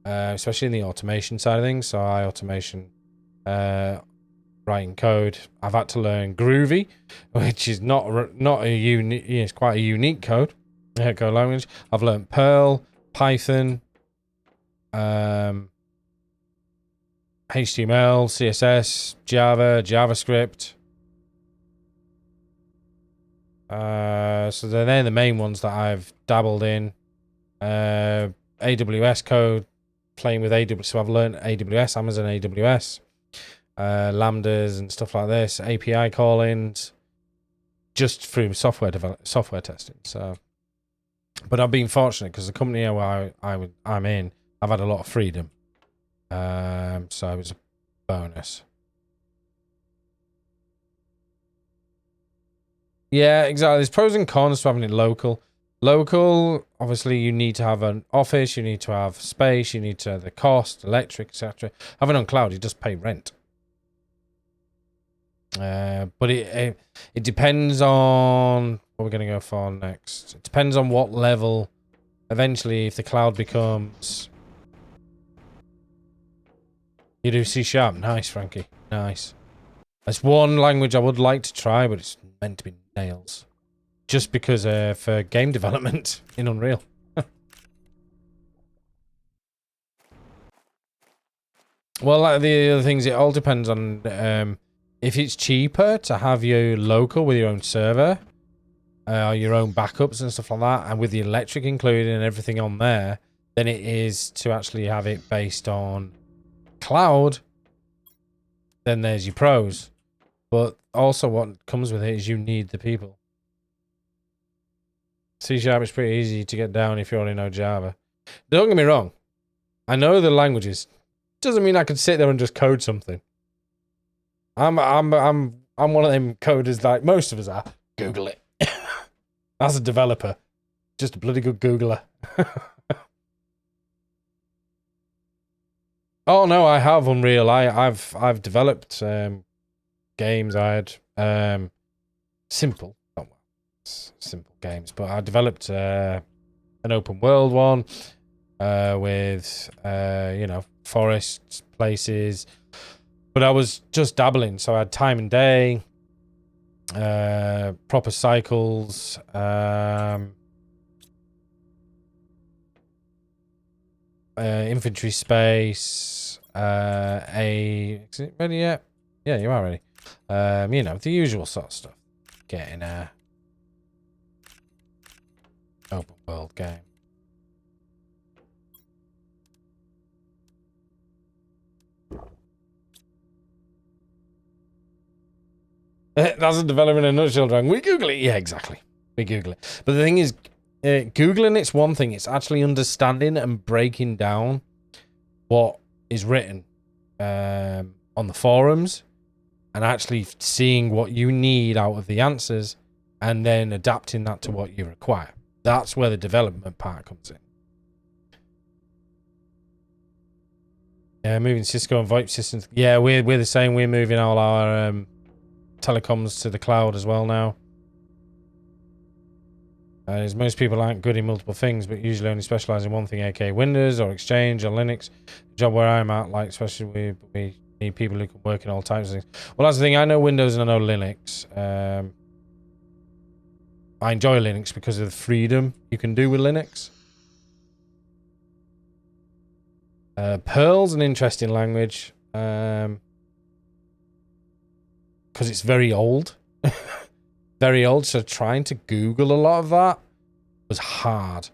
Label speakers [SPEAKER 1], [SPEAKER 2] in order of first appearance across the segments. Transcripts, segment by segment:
[SPEAKER 1] especially in the automation side of things. So automation, writing code. I've had to learn Groovy, which is not a unique. It's quite a unique code language. I've learned Perl, Python, HTML, CSS, Java, JavaScript. So they're the main ones that I've dabbled in. AWS code, playing with AWS. So I've learned AWS, Amazon AWS, lambdas and stuff like this, API callings, just through software testing. So, but I've been fortunate because the company where I'm in, I've had a lot of freedom. So it was a bonus. Yeah, exactly. There's pros and cons to having it local. Local, obviously, you need to have an office, you need to have space, you need to have the cost, electric, etc. Having on cloud, you just pay rent. But it depends on what we're going to go for next. It depends on what level. Eventually, if the cloud becomes... You do C#. Nice, Frankie. Nice. That's one language I would like to try, but it's meant to be nails. Just because for game development in Unreal. Well, like the other things, it all depends on if it's cheaper to have you local with your own server, your own backups and stuff like that, and with the electric included and everything on there, than it is to actually have it based on cloud. Then there's your pros. But also what comes with it is you need the people. C# is pretty easy to get down if you only know Java. Don't get me wrong. I know the languages. Doesn't mean I can sit there and just code something. I'm one of them coders like most of us are. Google it. As a developer. Just a bloody good Googler. Oh no, I have Unreal. I've developed games. I had simple games, but I developed an open world one with forests, places, but I was just dabbling, so I had time and day, proper cycles, inventory space, is it ready yet? Yeah, you are ready. The usual sort of stuff. Getting a open world game. That's a development in a nutshell, Drang. We Google it. Yeah, exactly. We Google it. But the thing is, Googling it's one thing. It's actually understanding and breaking down what is written on the forums and actually seeing what you need out of the answers and then adapting that to what you require. That's where the development part comes in. Yeah, moving Cisco and VoIP systems. Yeah, we're the same. We're moving all our telecoms to the cloud as well now. As most people aren't good in multiple things, but usually only specialize in one thing, aka Windows or Exchange or Linux. The job where I'm at, like especially we need people who can work in all types of things. Well, that's the thing. I know Windows and I know Linux. I enjoy Linux because of the freedom you can do with Linux. Perl's an interesting language because it's very old. Very old, so trying to Google a lot of that was hard.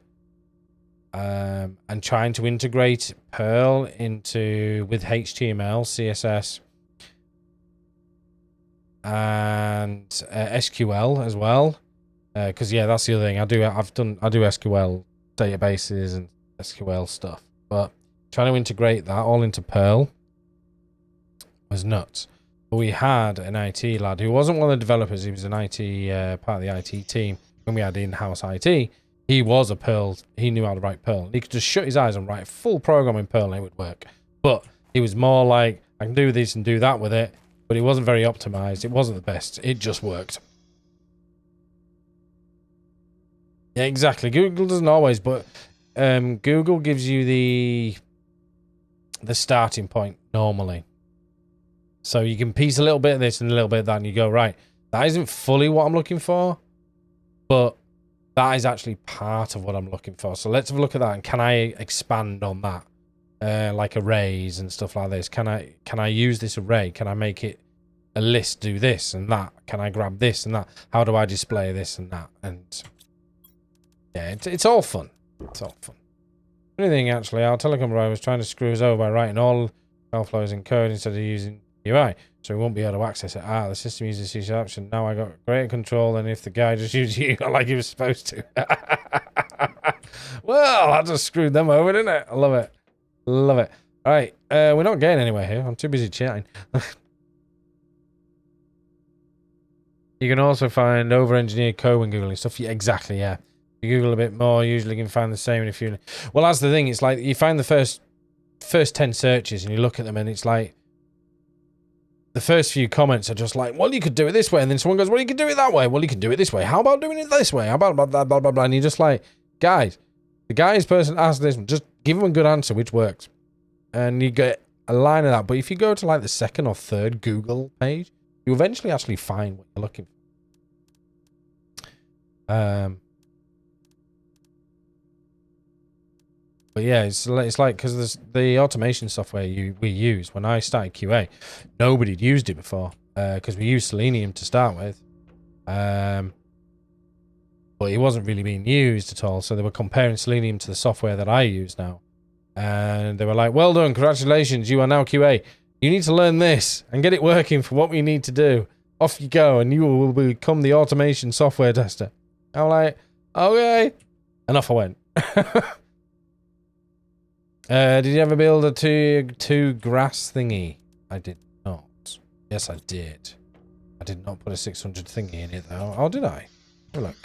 [SPEAKER 1] And trying to integrate Perl with HTML, CSS, and SQL as well. Because yeah, that's the other thing. I do SQL databases and SQL stuff, but trying to integrate that all into Perl was nuts. But we had an IT lad who wasn't one of the developers. He was an IT part of the IT team when we had in-house IT. He was a Perl. He knew how to write Perl. He could just shut his eyes and write full program in Perl and it would work. But he was more like, I can do this and do that with it. But it wasn't very optimized. It wasn't the best. It just worked. Yeah, exactly. Google doesn't always, but Google gives you the the starting point normally. So you can piece a little bit of this and a little bit of that, and you go, right, that isn't fully what I'm looking for, but that is actually part of what I'm looking for. So let's have a look at that, and can I expand on that? Like arrays and stuff like this. Can I use this array? Can I make it a list, do this and that? Can I grab this and that? How do I display this and that? And yeah, it's all fun. It's all fun. Anything actually, our telecom provider was trying to screw us over by writing all flows in code instead of using UI, so we won't be able to access it. The system uses C#, and now I got greater control than if the guy just used UI like he was supposed to. Well, I just screwed them over, didn't it? I love it. Love it. All right, we're not getting anywhere here. I'm too busy chatting. You can also find over-engineered code when Googling stuff. Yeah, exactly, yeah. You Google a bit more, usually you can find the same in a few. Well, that's the thing. It's like you find the first 10 searches and you look at them and it's like the first few comments are just like, well, you could do it this way. And then someone goes, well, you could do it that way. Well, you can do it this way. How about doing it this way? How about blah, blah, blah, blah, blah. And you're just like, guys, the guy's person asked this, just give him a good answer, which works. And you get a line of that. But if you go to like the second or third Google page, you eventually actually find what you're looking for. But yeah, it's like, because the automation software we use, when I started QA, nobody had used it before, because we used Selenium to start with. But it wasn't really being used at all, so they were comparing Selenium to the software that I use now. And they were like, well done, congratulations, you are now QA. You need to learn this and get it working for what we need to do. Off you go, and you will become the automation software tester. I'm like, okay. And off I went. Did you ever build a two grass thingy? I did not. Yes, I did. I did not put a 600 thingy in it though. Oh, did I? Oh, look.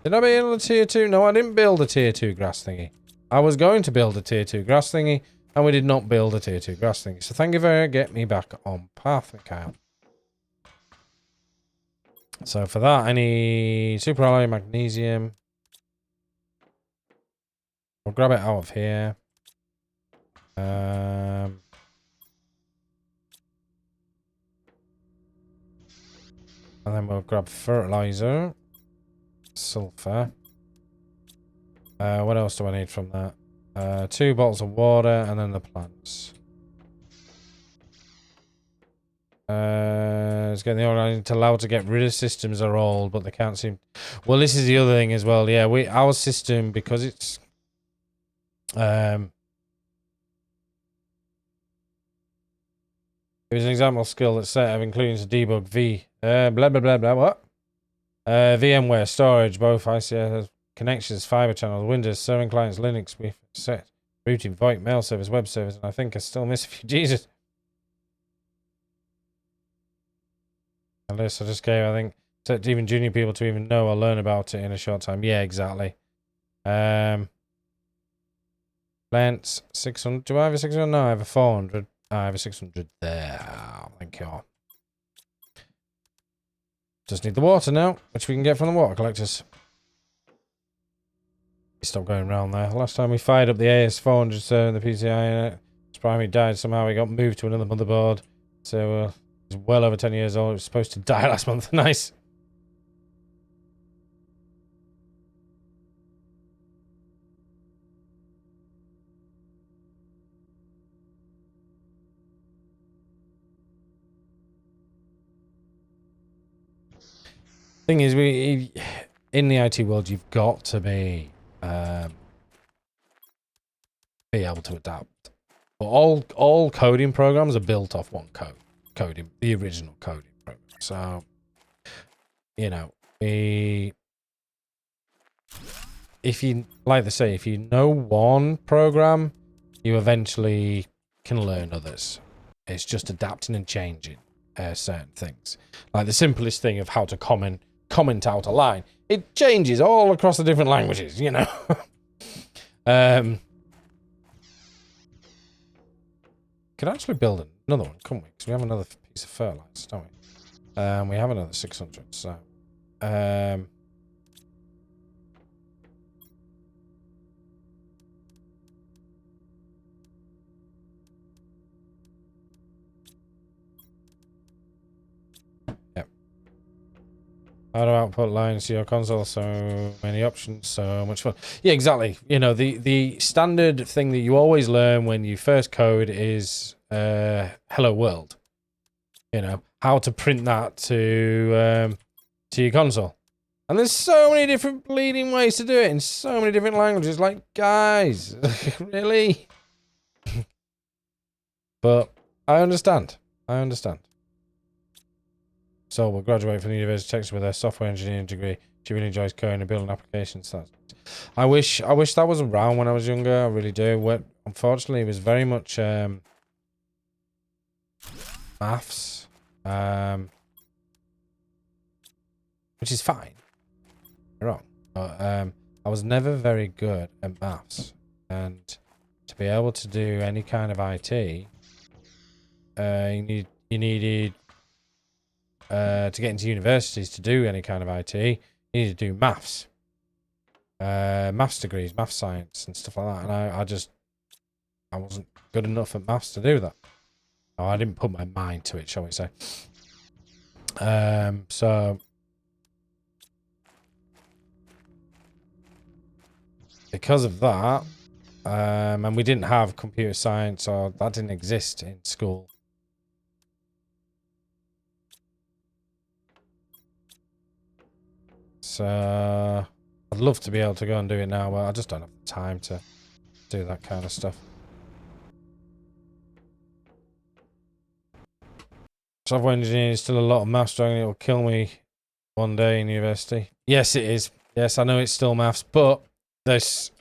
[SPEAKER 1] Did I build a tier 2? No, I didn't build a tier 2 grass thingy. I was going to build a tier 2 grass thingy, and we did not build a tier 2 grass thingy. So thank you for getting me back on path, Mikhail. So for that, I need super alloy magnesium. We'll grab it out of here. And then we'll grab fertilizer. Sulfur. What else do I need from that? 2 bottles of water and then the plants. It's getting the organizing to allow to get rid of systems are old, but they can't seem. Well, this is the other thing as well. Yeah, our system, because it's it was an example skill that's set of including to debug blah blah blah blah what? VMware storage, both ICS connections, fiber channels, Windows, serving clients, Linux, we set routing, VoIP, mail service, web service, and I think I still miss a few. Jesus. A list I just gave, I think, set even junior people to even know or learn about it in a short time. Yeah, exactly. Lance 600. Do I have a 600? No, I have a 400. I have a 600 there. Thank you. Just need the water now, which we can get from the water collectors. Stop going around there. Last time we fired up the AS400 server, the PCI primary died. Somehow it got moved to another motherboard. So it's well over 10 years old. It was supposed to die last month. Nice. Thing is, in the IT world, you've got to be able to adapt. But all coding programs are built off one coding, the original coding program. So, you know, if you, like they say, if you know one program, you eventually can learn others. It's just adapting and changing certain things. Like the simplest thing of how to comment out a line. It changes all across the different languages, you know. Could actually build another one, couldn't we? Because we have another piece of fertilizer, don't we? We have another 600, so... How to output lines to your console, so many options, so much fun. Yeah, exactly. You know, the standard thing that you always learn when you first code is hello world. You know, how to print that to your console. And there's so many different bleeding ways to do it in so many different languages. Like, guys, really? But I understand. I understand. So we'll graduate from the University of Texas with a software engineering degree. She really enjoys coding and building applications. I wish that was around when I was younger. I really do. Unfortunately, it was very much maths, which is fine. Wrong, but I was never very good at maths, and to be able to do any kind of IT, you needed. To get into universities to do any kind of IT, you need to do maths. Maths degrees, maths science and stuff like that. And I wasn't good enough at maths to do that. Oh, I didn't put my mind to it, shall we say. So because of that, and we didn't have computer science, or that didn't exist in school. So I'd love to be able to go and do it now, but I just don't have the time to do that kind of stuff. Software engineering is still a lot of maths, dragging it will kill me one day in university. Yes, it is. Yes, I know it's still maths, but there's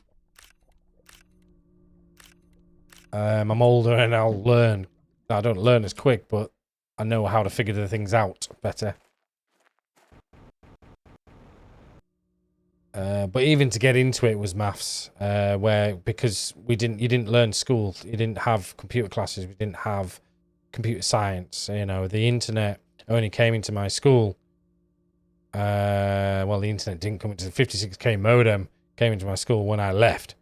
[SPEAKER 1] I'm older and I'll learn. I don't learn as quick, but I know how to figure the things out better. But even to get into it was maths, because you didn't learn school, you didn't have computer classes, we didn't have computer science. You know, the internet only came into my school. Well, the internet didn't come into the 56k modem came into my school when I left.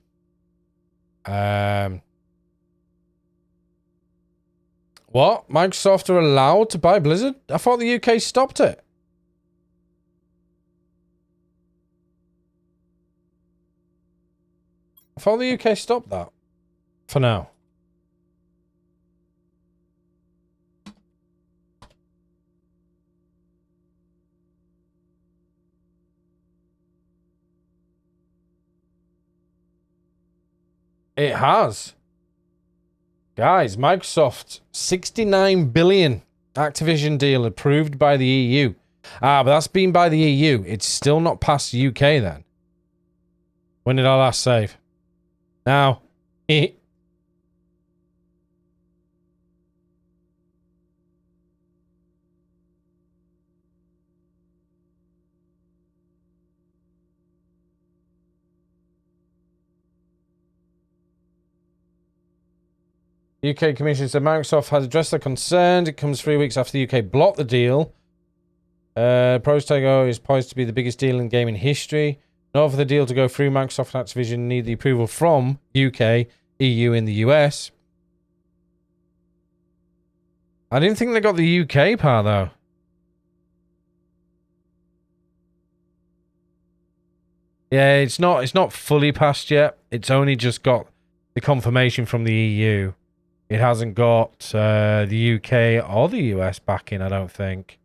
[SPEAKER 1] What? Microsoft are allowed to buy Blizzard? I thought the UK stopped it. I thought the UK stopped that. For now. It has. Guys, Microsoft, 69 billion Activision deal approved by the EU. Ah, but that's been by the EU. It's still not past the UK then. When did I last save? Now. UK Commission said Microsoft has addressed the concern. It comes 3 weeks after the UK blocked the deal. Protego is poised to be the biggest deal in gaming history. In order for the deal to go through, Microsoft and Activision need the approval from UK, EU, and the US. I didn't think they got the UK part though. Yeah, it's not fully passed yet. It's only just got the confirmation from the EU. It hasn't got the UK or the US backing, I don't think.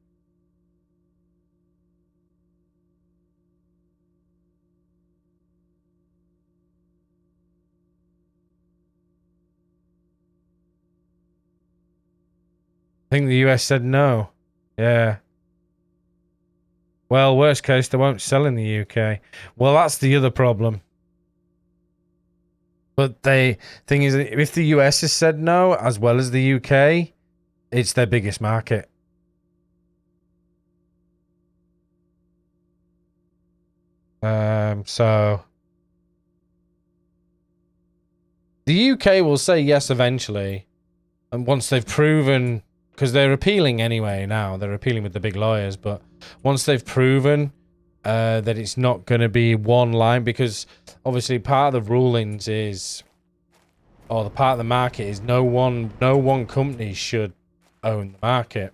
[SPEAKER 1] I think the US said no. Yeah. Well, worst case, they won't sell in the UK. Well, that's the other problem. But the thing is, if the US has said no, as well as the UK, it's their biggest market. So the UK will say yes eventually, and once they've proven, because they're appealing anyway now, they're appealing with the big lawyers, but once they've proven that it's not going to be one line, because obviously part of the rulings is, or the part of the market is, no one company should own the market.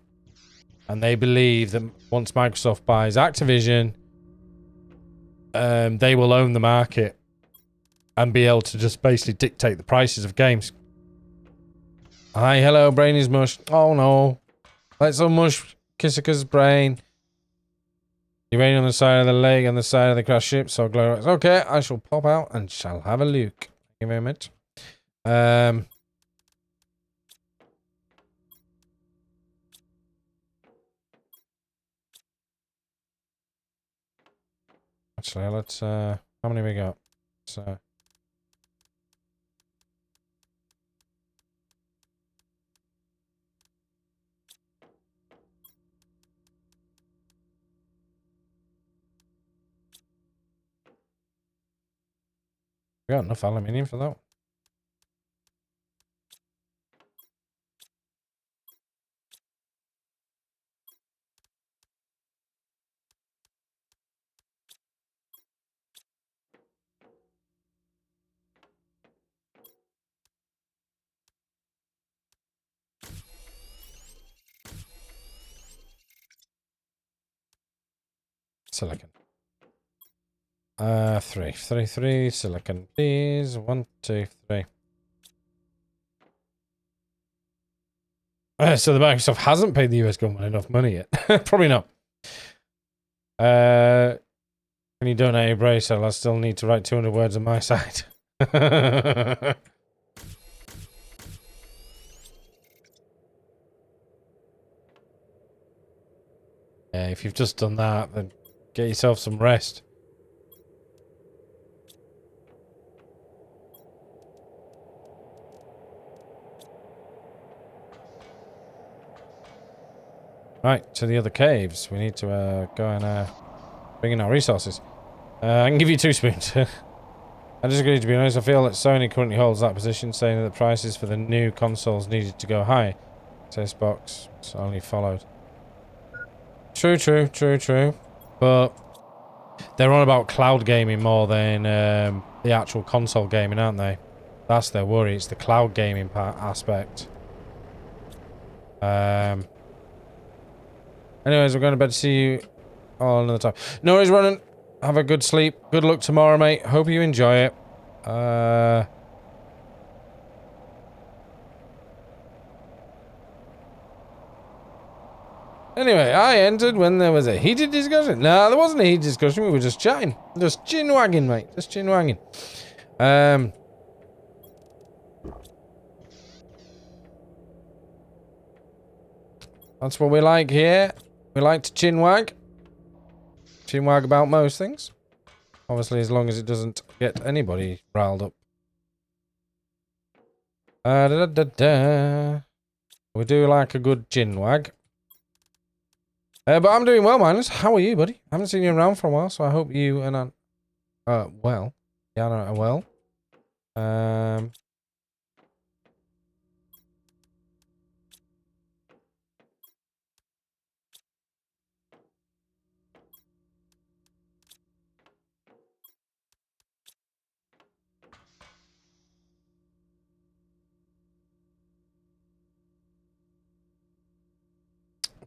[SPEAKER 1] And they believe that once Microsoft buys Activision, they will own the market and be able to just basically dictate the prices of games. Hi, hello, brain is mush. Oh no. Let's unmush Kisika's brain. You're raining on the side of the lake and the side of the crash ship, so glorious. Okay, I shall pop out and shall have a look. Thank you very much. Actually, let's, how many we got? So. We got enough aluminium for that. Silicon. 3 silicon, please. 1, 2, 3. So the Microsoft hasn't paid the US government enough money yet. Probably not. Can you donate a brace? I still need to write 200 words on my side. Yeah, if you've just done that, then get yourself some rest. Right, to the other caves. We need to go and bring in our resources. I can give you 2 spoons. I disagree, to be honest. I feel that Sony currently holds that position, saying that the prices for the new consoles needed to go high. Says Xbox, it's only followed. True. But they're on about cloud gaming more than the actual console gaming, aren't they? That's their worry. It's the cloud gaming aspect. Anyways, we're going to bed to see you all another time. No worries, running. Have a good sleep. Good luck tomorrow, mate. Hope you enjoy it. Anyway, I entered when there was a heated discussion. No, there wasn't a heated discussion. We were just chatting. Just chin-wagging, mate. Just chin-wagging. That's what we like here. We like to chin-wag. Chin-wag about most things. Obviously, as long as it doesn't get anybody riled up. We do like a good chin-wag. But I'm doing well, Minus. How are you, buddy? I haven't seen you around for a while, so I hope you and well. Yana are well.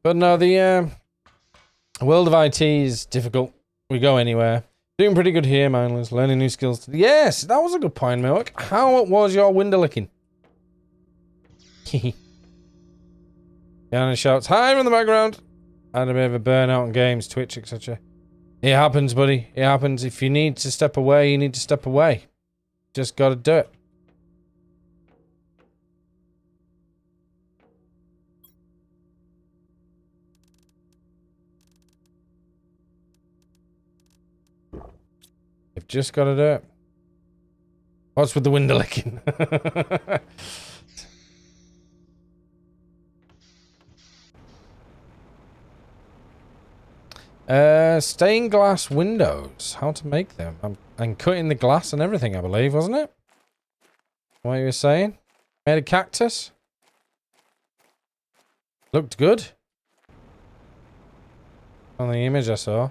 [SPEAKER 1] But no, the world of IT is difficult. We go anywhere. Doing pretty good here, Mindless. Learning new skills. Yes, that was a good point, Milk. How was your window licking? Yana shouts, hi in the background. Had a bit of a burnout on games, Twitch, etc. It happens, buddy. It happens. If you need to step away, you need to step away. Just gotta do it. You've just gotta do it. What's with the window licking? Stained glass windows. How to make them? And cutting the glass and everything, I believe, wasn't it? What you were saying? Made a cactus? Looked good. On the image I saw.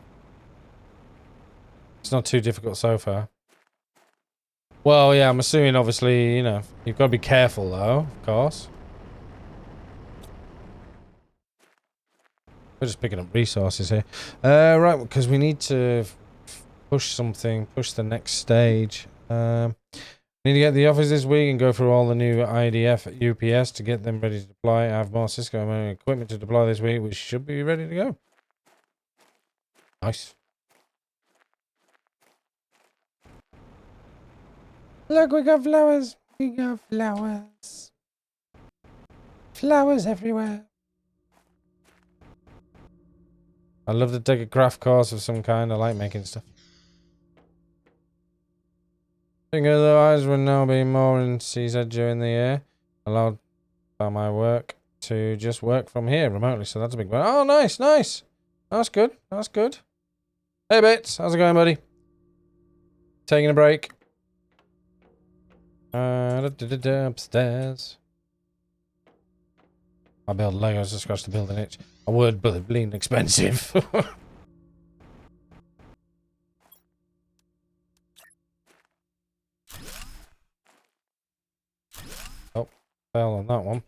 [SPEAKER 1] It's not too difficult so far. Well, yeah, I'm assuming, obviously, you know, you've got to be careful, though, of course. We're just picking up resources here. Right, because we need to push something, push the next stage. Need to get the office this week and go through all the new IDF UPS to get them ready to deploy. I have more Cisco equipment to deploy this week, which should be ready to go. Nice. Look, we got flowers. We got flowers. Flowers everywhere. I'd love to take a craft course of some kind. I like making stuff. I think otherwise would now be more in CZ during the year. Allowed by my work to just work from here remotely. So that's a big one. Oh, nice, nice. That's good. That's good. Hey, Bits. How's it going, buddy? Taking a break. Upstairs. I build Legos just across the building itch. A word, but bleeding expensive. Oh, fell on that one.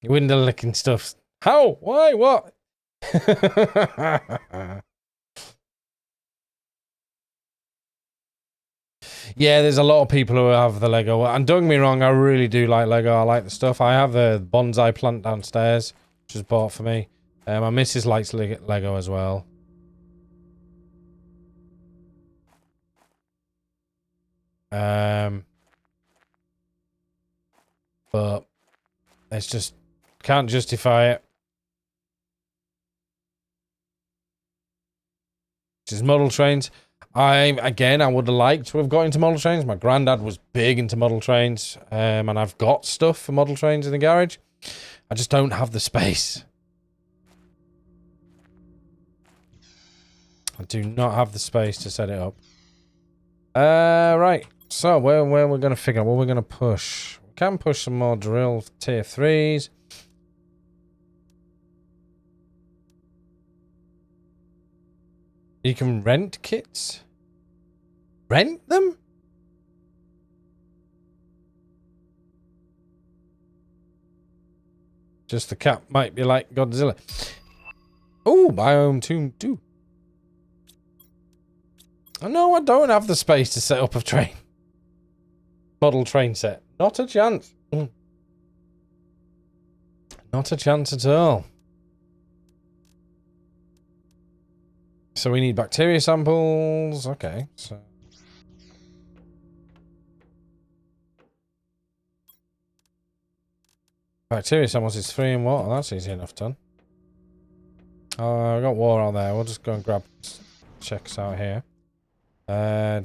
[SPEAKER 1] Window licking stuff. How? Why? What? Yeah, there's a lot of people who have the Lego. And don't get me wrong, I really do like Lego. I like the stuff. I have a bonsai plant downstairs, which was bought for me. My missus likes Lego as well. But it's just can't justify it. Just model trains. I would have liked to have got into model trains. My granddad was big into model trains, and I've got stuff for model trains in the garage. I just don't have the space. I do not have the space to set it up. Right. So where we're gonna figure out what we're gonna push. We can push some more drill tier 3s. You can rent kits? Rent them? Just the cat might be like Godzilla. Oh, biome 2. Oh, no, I don't have the space to set up a train. Model train set. Not a chance. Not a chance at all. So we need bacteria samples. Okay, so... Bacteria samples is 3 in water. That's easy enough done. I got water on there. We'll just go and grab... Check us out here.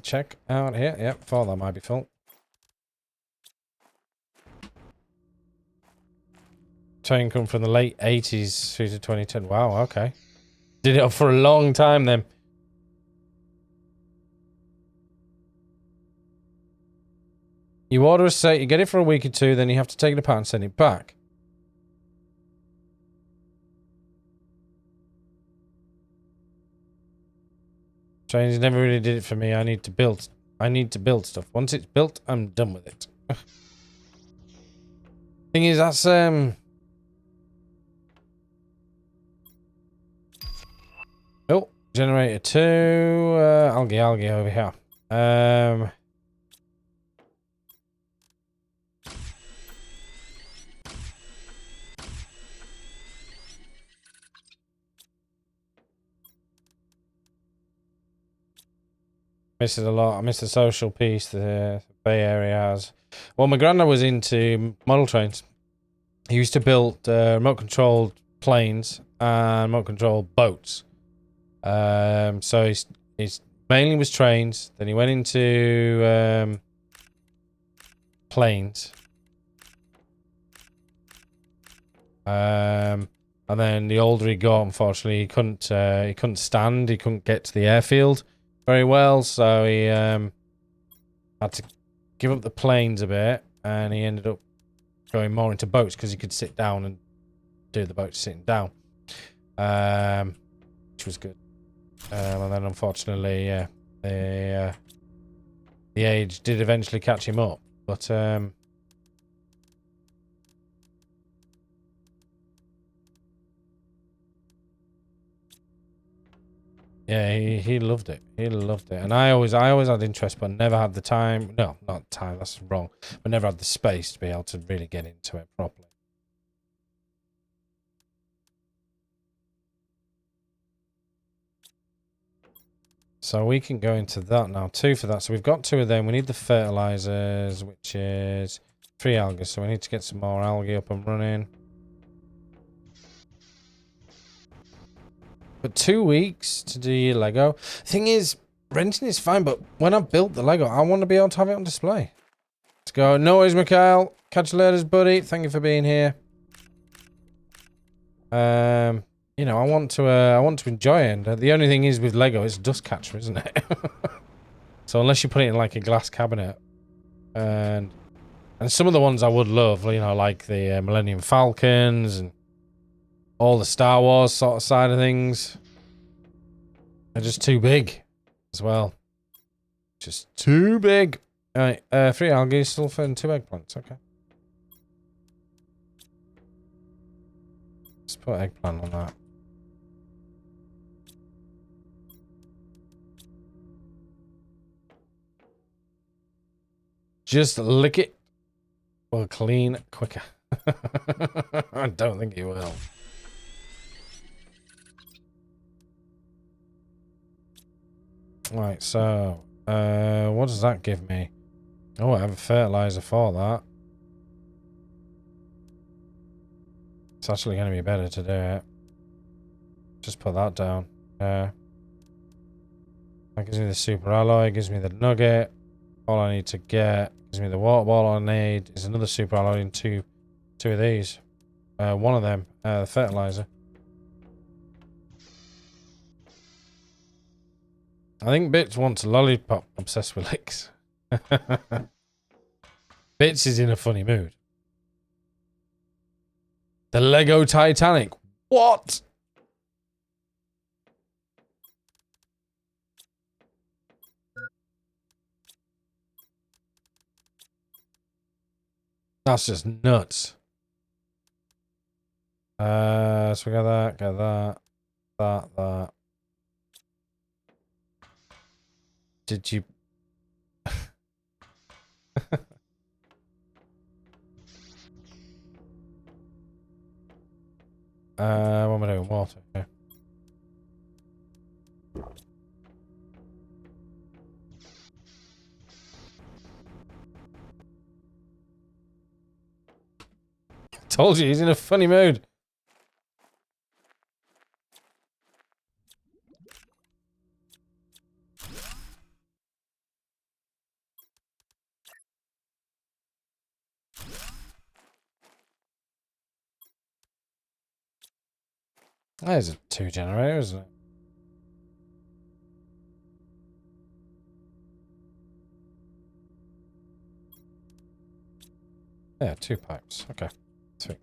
[SPEAKER 1] Check out here. Yep, thought that might be full. Train come from the late 80s through to 2010. Wow, okay. Did it up for a long time then. You order a set, you get it for a week or two, then you have to take it apart and send it back. Trains never really did it for me. I need to build stuff. Once it's built, I'm done with it. Thing is, that's oh, generator 2. Algae over here. Miss it a lot. I miss the social piece the Bay Area has. Well, my granddad was into model trains. He used to build remote controlled planes and remote controlled boats. So he's mainly was trains. Then he went into planes. And then the older he got, unfortunately, he couldn't stand. He couldn't get to the airfield. very well, so he had to give up the planes a bit, and he ended up going more into boats because he could sit down and do the boat sitting down, which was good. And then unfortunately, yeah, the age did eventually catch him up, but yeah, he loved it. He loved it, and I always had interest, but never had the time. No, not time. That's wrong. But never had the space to be able to really get into it properly. So we can go into that now. 2 for that. So we've got 2 of them. We need the fertilizers, which is 3 algae. So we need to get some more algae up and running. But 2 weeks to do your Lego. Thing is, renting is fine, but when I built the Lego, I want to be able to have it on display. Let's go. No worries, Mikhail. Catch you later, buddy. Thank you for being here. You know, I want to enjoy it. And the only thing is with Lego, it's a dust catcher, isn't it? So unless you put it in like a glass cabinet, and some of the ones I would love, you know, like the Millennium Falcons and all the Star Wars sort of side of things, are just too big as well. Just too big. All right, 3 algae, sulfur, and 2 eggplants. Okay. Let's put eggplant on that. Just lick it. Will clean quicker. I don't think it will. Right, so what does that give me? Oh, I have a fertilizer for that. It's actually going to be better to do it. Just put that down. That gives me the super alloy, gives me the nugget. All I need to get gives me the water ball. All I need is another super alloy and two of these. One of them, the fertilizer. I think Bits wants a lollipop, obsessed with licks. Bits is in a funny mood. The Lego Titanic. What? That's just nuts. So we got that. Did you... what am I doing? Water. Okay. Told you, he's in a funny mood. There's a 2 generator, isn't it? Yeah, 2 pipes. Okay. Sweet.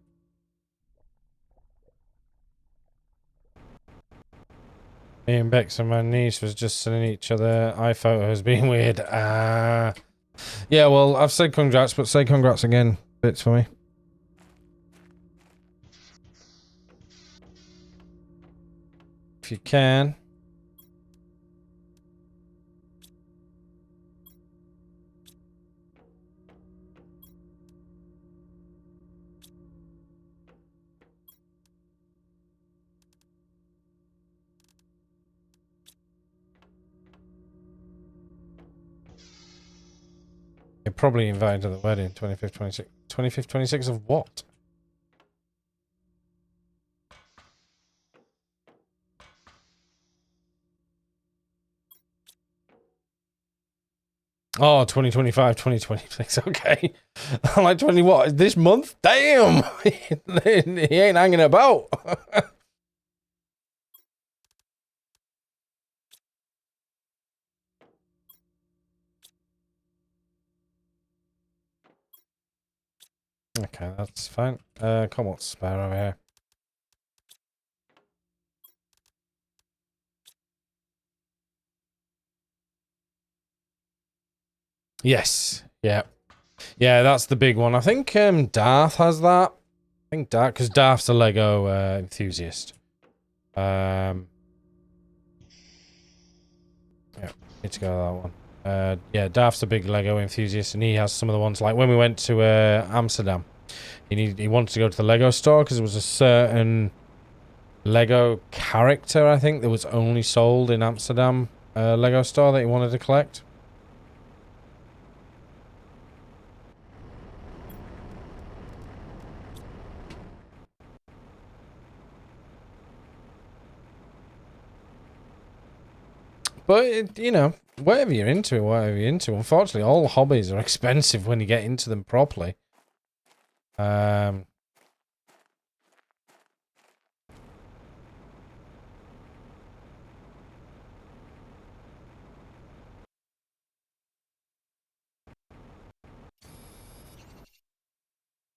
[SPEAKER 1] Me and Bex and my niece was just sending each other iPhotos being weird. Yeah, well, I've said congrats, but say congrats again, Bits, for me. If you can. You're probably invited to the wedding, 25th, 26th. 25th, 26th of what? Oh, 2025, 2026. Okay. I'm like 20 what? This month? Damn! He ain't hanging about. Okay, that's fine. Come on, spare over here. Yes. Yeah. Yeah, that's the big one. I think Darth has that. I think Darth, because Darth's a Lego enthusiast. Yeah, need to go to that one. Yeah, Darth's a big Lego enthusiast, and he has some of the ones like when we went to Amsterdam. He wanted to go to the Lego store because there was a certain Lego character, I think, that was only sold in Amsterdam Lego store that he wanted to collect. But, you know, whatever you're into, unfortunately, all hobbies are expensive when you get into them properly.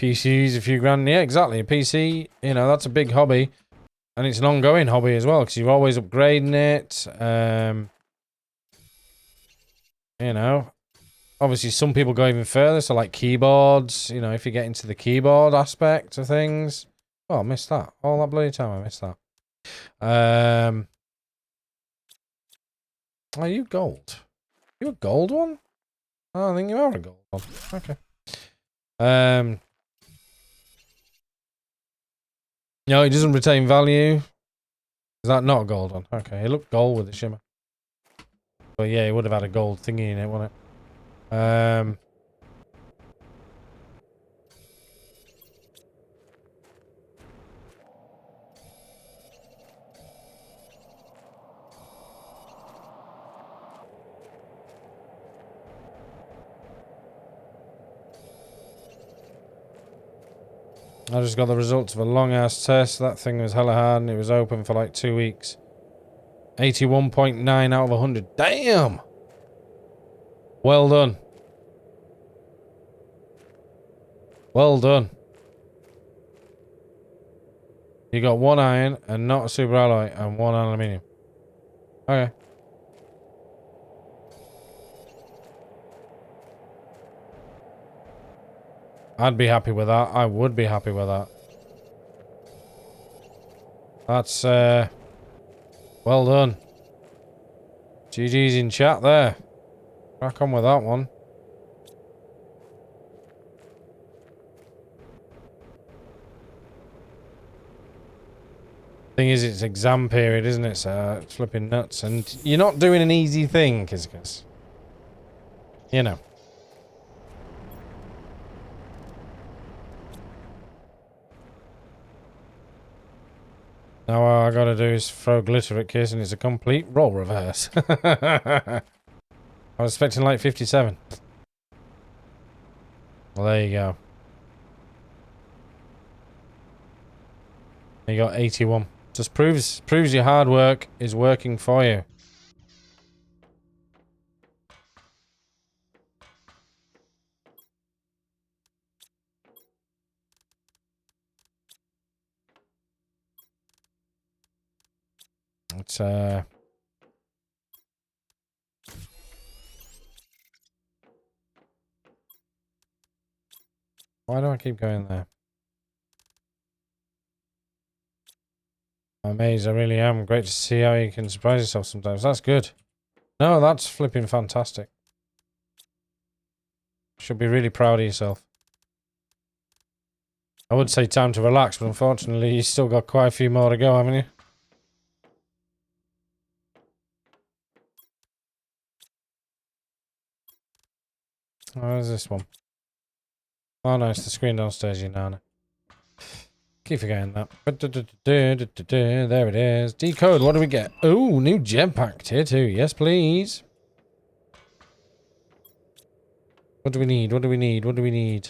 [SPEAKER 1] PC's a few grand. Yeah, exactly. A PC, you know, that's a big hobby. And it's an ongoing hobby as well, because you're always upgrading it. You know, obviously some people go even further, so like keyboards, you know, if you get into the keyboard aspect of things. Oh, I missed that. All that bloody time I missed that. Are you gold? You a gold one? Oh, I think you are a gold one. Okay. No, it doesn't retain value. Is that not a gold one? Okay, it looked gold with the shimmer. But yeah, it would have had a gold thingy in it, wouldn't it? I just got the results of a long ass test. That thing was hella hard and it was open for like 2 weeks. 81.9 out of 100. Damn! Well done. Well done. You got 1 iron and not a super alloy and 1 aluminium. Okay. I'd be happy with that. I would be happy with that. That's, well done. GG's in chat there. Crack on with that one. Thing is, it's exam period, isn't it? So it's flipping nuts. And you're not doing an easy thing, Kizikis. You know. Now all I gotta do is throw glitter at Kiss and it's a complete role reverse. I was expecting like 57. Well, there you go. You got 81. Just proves your hard work is working for you. It's why do I keep going there? I'm amazed, I really am. Great to see how you can surprise yourself sometimes. That's good. No, that's flipping fantastic. Should be really proud of yourself. I would say time to relax, but unfortunately you still got quite a few more to go, haven't you? Oh, where's this one? Oh no, it's the screen downstairs, you nana. Keep forgetting that. There it is. Decode, what do we get? Oh, new jetpack tier 2. Yes, please. What do we need? What do we need? What do we need?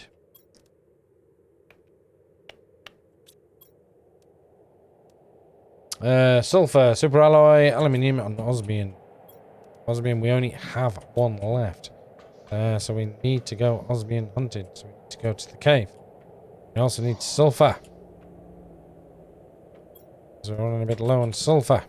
[SPEAKER 1] Sulfur, super alloy, aluminium, and osmium. Osmium, we only have 1 left. So we need to go osmium hunting. So we need to go to the cave. We also need sulfur. So we're running a bit low on sulfur.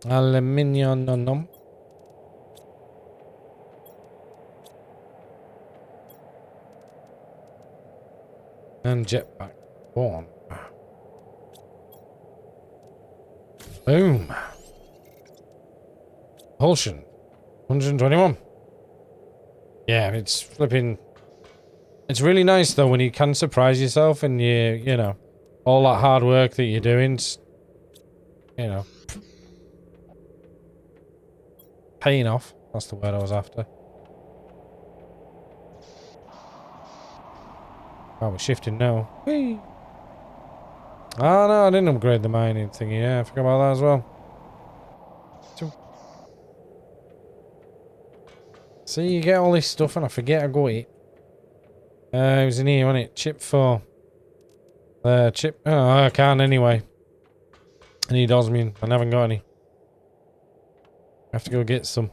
[SPEAKER 1] Aluminium. And jetpack. One. Boom. Propulsion. 121. Yeah, it's flipping. It's really nice though when you can surprise yourself and you know, all that hard work that you're doing, you know, paying off. That's the word I was after. Oh, we're shifting now. Whee! Oh no, I didn't upgrade the mining thingy. Yeah, I forgot about that as well. See, you get all this stuff and I forget I got it. It was in here, wasn't it? Chip 4. Chip. Oh, I can't anyway. I need osmium. I haven't got any. I have to go get some.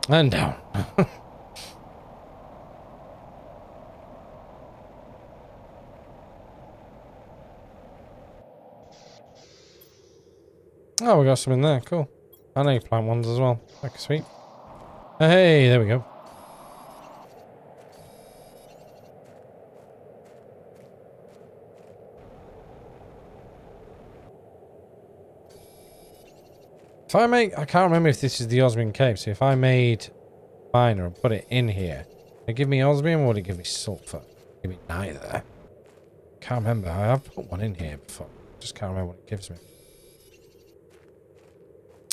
[SPEAKER 1] And down. Oh, we got some in there. Cool. I know you plant ones as well. Okay, sweet. Hey, there we go. If I make... I can't remember if this is the osmium cave. So if I made miner and put it in here, would it give me osmium or would it give me sulfur? Give me neither. Can't remember. I have put one in here before. Just can't remember what it gives me.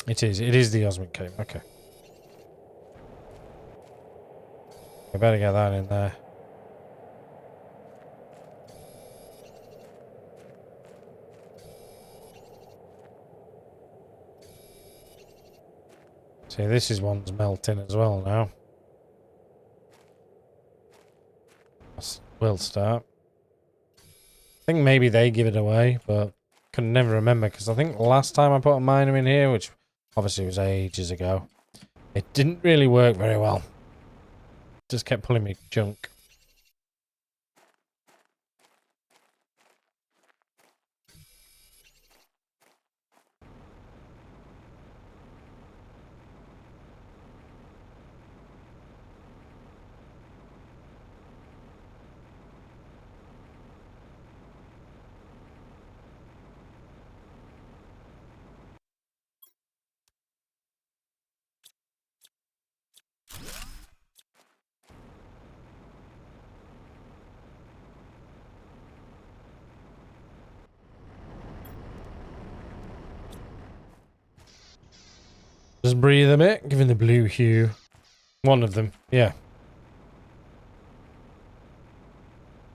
[SPEAKER 1] It is the osmium cave. Okay. I better get that in there. See, this is one's melting as well now. We'll start. I think maybe they give it away, but can never remember because I think last time I put a miner in here, which obviously was ages ago, it didn't really work very well. Just kept pulling me junk. Just breathe a bit, giving the blue hue. One of them, yeah.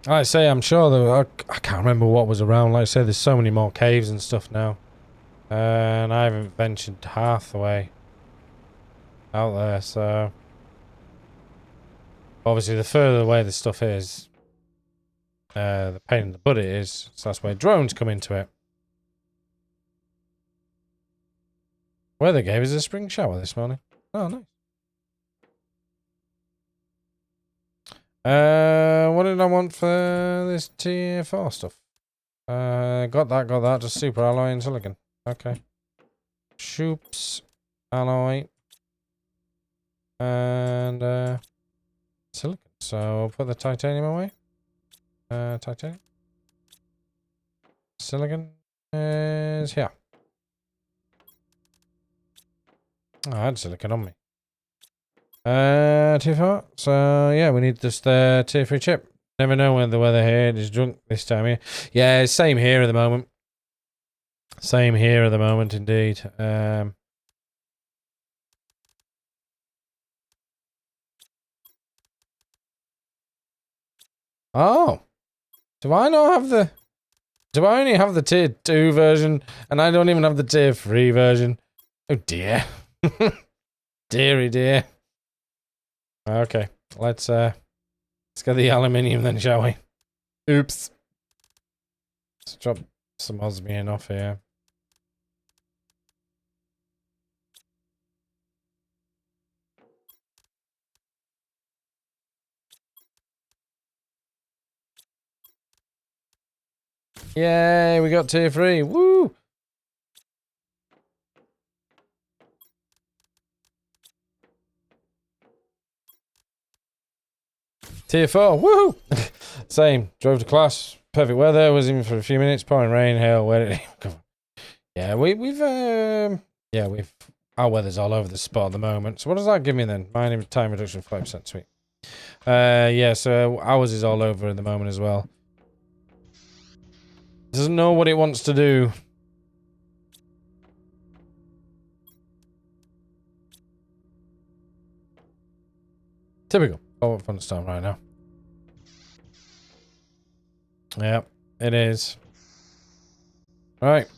[SPEAKER 1] Like I say, I'm sure that I can't remember what was around. Like I say, there's so many more caves and stuff now. And I haven't ventured half the way out there, so... Obviously, the further away the stuff is, the pain in the butt it is. So that's where drones come into it. Weather gave us a spring shower this morning. Oh, nice. What did I want for this tier 4 stuff? Got that. Just super alloy and silicon. Okay. Shoops, alloy, and silicon. So we'll put the titanium away. Titanium. Silicon is here. Oh, I had silicon on me. Tier 4. So yeah, we need this tier 3 chip. Never know when the weather here is drunk this time of year. Yeah, same here at the moment. Same here at the moment, indeed. Oh. Do I not have the... Do I only have the tier 2 version, and I don't even have the tier 3 version? Oh dear. Deary dear. Okay, let's get the aluminium then, shall we? Oops. Let's drop some osmium off here. Yay, we got tier 3. Woo! Tier 4. Woohoo! Same. Drove to class. Perfect weather. Was in for a few minutes. Pouring rain. Hail. Where did it come on? Yeah, we've our weather's all over the spot at the moment. So what does that give me then? Mining time reduction 5%. Sweet. Yeah, so ours is all over at the moment as well. Doesn't know what it wants to do. Typical. Oh, fun stuff right now. Yep, it is. All right.